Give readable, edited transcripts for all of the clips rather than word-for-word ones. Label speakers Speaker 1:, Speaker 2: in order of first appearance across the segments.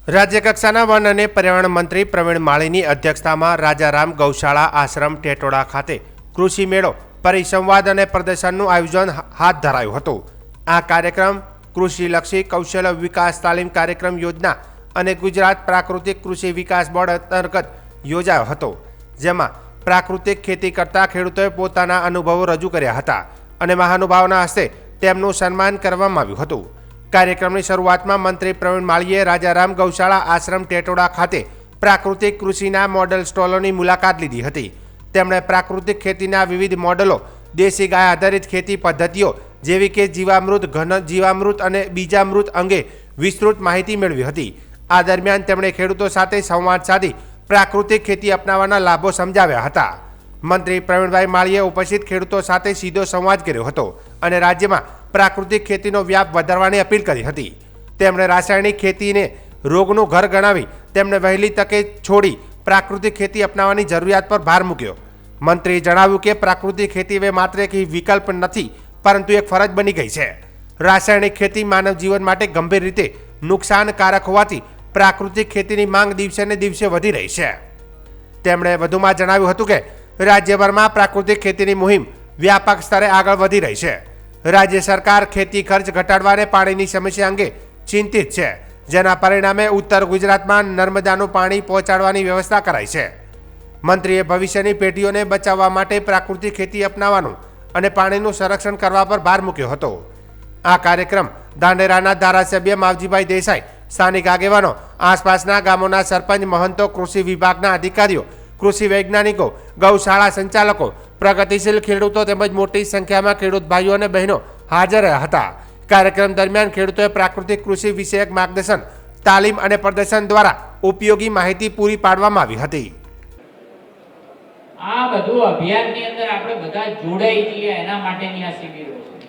Speaker 1: રાજ્ય કક્ષાના વન અને પર્યાવરણ મંત્રી પ્રવીણ માળીની અધ્યક્ષતામાં રાજારામ ગૌશાળા આશ્રમ ટેટોડા ખાતે કૃષિ મેળો પરિસંવાદ અને પ્રદર્શનનું આયોજન હાથ ધરાયું હતું। આ કાર્યક્રમ કૃષિલક્ષી કૌશલ્ય વિકાસ તાલીમ કાર્યક્રમ યોજના અને ગુજરાત પ્રાકૃતિક કૃષિ વિકાસ બોર્ડ અંતર્ગત યોજાયો હતો, જેમાં પ્રાકૃતિક ખેતી કરતા ખેડૂતોએ પોતાના અનુભવો રજૂ કર્યા હતા અને મહાનુભાવોના હસ્તે તેમનું સન્માન કરવામાં આવ્યું હતું। કાર્યક્રમની શરૂઆતમાં મંત્રી પ્રવીણ માળીએ રાજારામ ગૌશાળા આશ્રમ ટેટોડા ખાતે પ્રાકૃતિક કૃષિના મોડેલ સ્ટોલોની મુલાકાત લીધી હતી। તેમણે પ્રાકૃતિક ખેતીના વિવિધ મોડેલો, દેશી ગાય આધારિત ખેતી પદ્ધતિઓ જેવી કે જીવામૃત, ઘન જીવામૃત અને બીજામૃત અંગે વિસ્તૃત માહિતી મેળવી હતી। આ દરમિયાન તેમણે ખેડૂતો સાથે સંવાદ સાધી પ્રાકૃતિક ખેતી અપનાવવાના લાભો સમજાવ્યા હતા। મંત્રી પ્રવીણભાઈ માળીએ ઉપસ્થિત ખેડૂતો સાથે સીધો સંવાદ કર્યો હતો અને રાજ્યમાં પ્રાકૃતિક ખેતીનો વ્યાપ વધારવાની અપીલ કરી હતી। તેમણે રાસાયણિક ખેતીને રોગનું ઘર ગણાવી તેમને વહેલી તકે છોડી પ્રાકૃતિક ખેતી અપનાવવાની જરૂરિયાત પર ભાર મૂક્યો। મંત્રીએ જણાવ્યું કે પ્રાકૃતિક ખેતી હવે માત્ર એક વિકલ્પ નથી, પરંતુ એક ફરજ બની ગઈ છે। રાસાયણિક ખેતી માનવ જીવન માટે ગંભીર રીતે નુકસાનકારક હોવાથી પ્રાકૃતિક ખેતીની માંગ દિવસે ને દિવસે વધી રહી છે। તેમણે વધુમાં જણાવ્યું હતું કે રાજ્યભરમાં પ્રાકૃતિક ખેતીની મુહિમ વ્યાપક સ્તરે આગળ વધી રહી છે। રાજ્ય સરકાર ખેતી ખર્ચ ઘટાડવા અને પાણીની સમસ્યા અંગે ચિંતિત છે, જેના પરિણામે ઉત્તર ગુજરાતમાં નર્મદાનું પાણી પહોંચાડવાની વ્યવસ્થા કરાઈ છે। મંત્રીએ ભવિષ્યની પેઢીઓને બચાવવા માટે પ્રાકૃતિક ખેતી અપનાવવાનું અને પાણીનું સંરક્ષણ કરવા પર ભાર મૂક્યો હતો। આ કાર્યક્રમ ધાનેરાના ધારાસભ્ય માવજીભાઈ દેસાઈ, સ્થાનિક આગેવાનો, આસપાસના ગામોના સરપંચ, મહંતો, કૃષિ વિભાગના અધિકારીઓ, કૃષિ વૈજ્ઞાનિકો, ગૌશાળા સંચાલકો, પ્રગતિશીલ ખેડૂતો તેમજ મોટી સંખ્યામાં ખેડૂત ભાઈઓ અને બહેનો હાજર રહ્યા હતા। કાર્યક્રમ દરમિયાન ખેડૂતોએ પ્રાકૃતિક કૃષિ વિષયક માર્ગદર્શન, તાલીમ અને પ્રદર્શન દ્વારા ઉપયોગી માહિતી પૂરી પાડવામાં આવી હતી।
Speaker 2: આ બધું અભિયાનની અંદર આપણે બધા જોડાઈ જઈએ એના માટેની આ શિબિરો છે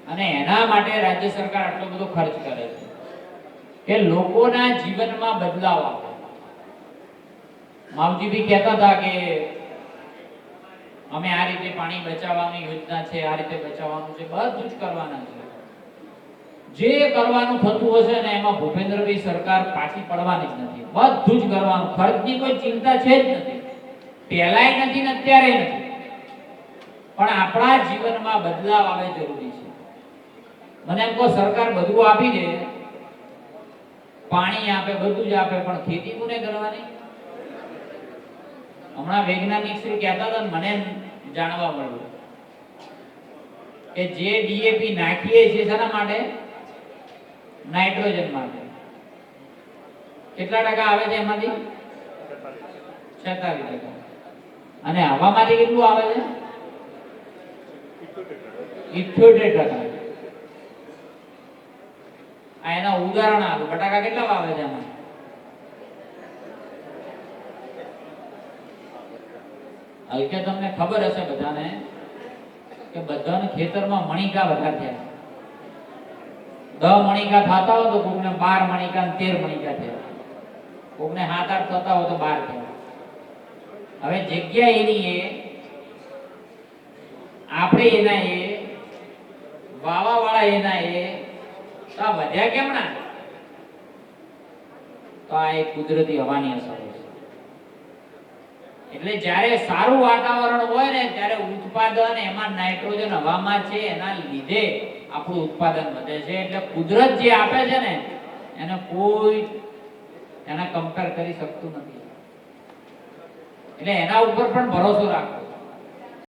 Speaker 2: અને એના માટે રાજ્ય સરકાર આટલો બધો ખર્ચ કરે છે કે લોકોના જીવનમાં બદલાવ આવે। માવજી ભી કહેતા હતા કે અમે આ રીતે પાણી બચાવવાની યોજના છે, આ રીતે બચાવવાનું છે, બધું જ કરવાના છે। જે કરવાનું થતું હશે ને એમાં ભૂપેન્દ્રભાઈ સરકાર પાછી પડવાની જ નથી, બધું જ કરવાનું। ખર્ચની કોઈ ચિંતા છે જ નથી, પહેલાય નથી ને અત્યારે નથી, પણ આપણા જીવનમાં બદલાવ આવે જરૂરી છે। મને એમ કહો સરકાર બધું આપી દે, પાણી આપે, બધું જ આપે, પણ ખેતી કોને કરવાની? હમણાં વૈજ્ઞાનિક શ્રી કહેતા હતા, મને જાણવા મળ્યું કે જે ડીએપી નાખીએ છીએ શેના માટે? નાઇટ્રોજન માટે। કેટલા ટકા આવે છે એમાંથી? 46%। અને હવામાંથી કેટલું આવે છે? 78%। આ એના ઉદાહરણ આપો, બટાકા કેટલા આવે છે એમાં? હલકે તમને ખબર હશે બધાને કે બધાને ખેતરમાં મણિકા વધારે થયા। 10 મણિકા થતા હોય તો કોકને 12 મણિકા અને 13 મણિકા થયા, કોકને 7-8 થતા હોય તો 12 થયા। હવે જગ્યા એની એ, આપણે એના એ, વાવા વાળા એના એ, તો આ વધ્યા કેમ ના? તો આ એક કુદરતી હવાની અસર છે। એટલે જ્યારે સારું વાતાવરણ હોય ને ત્યારે ઉત્પાદન, એમાં નાઇટ્રોજન હવામાં છે એના લીધે આપણું ઉત્પાદન વધે છે। એટલે કુદરત જે આપે છે ને એને કોઈ એના કમ્પેર કરી શકતું નથી, એટલે એના ઉપર પણ ભરોસો રાખો।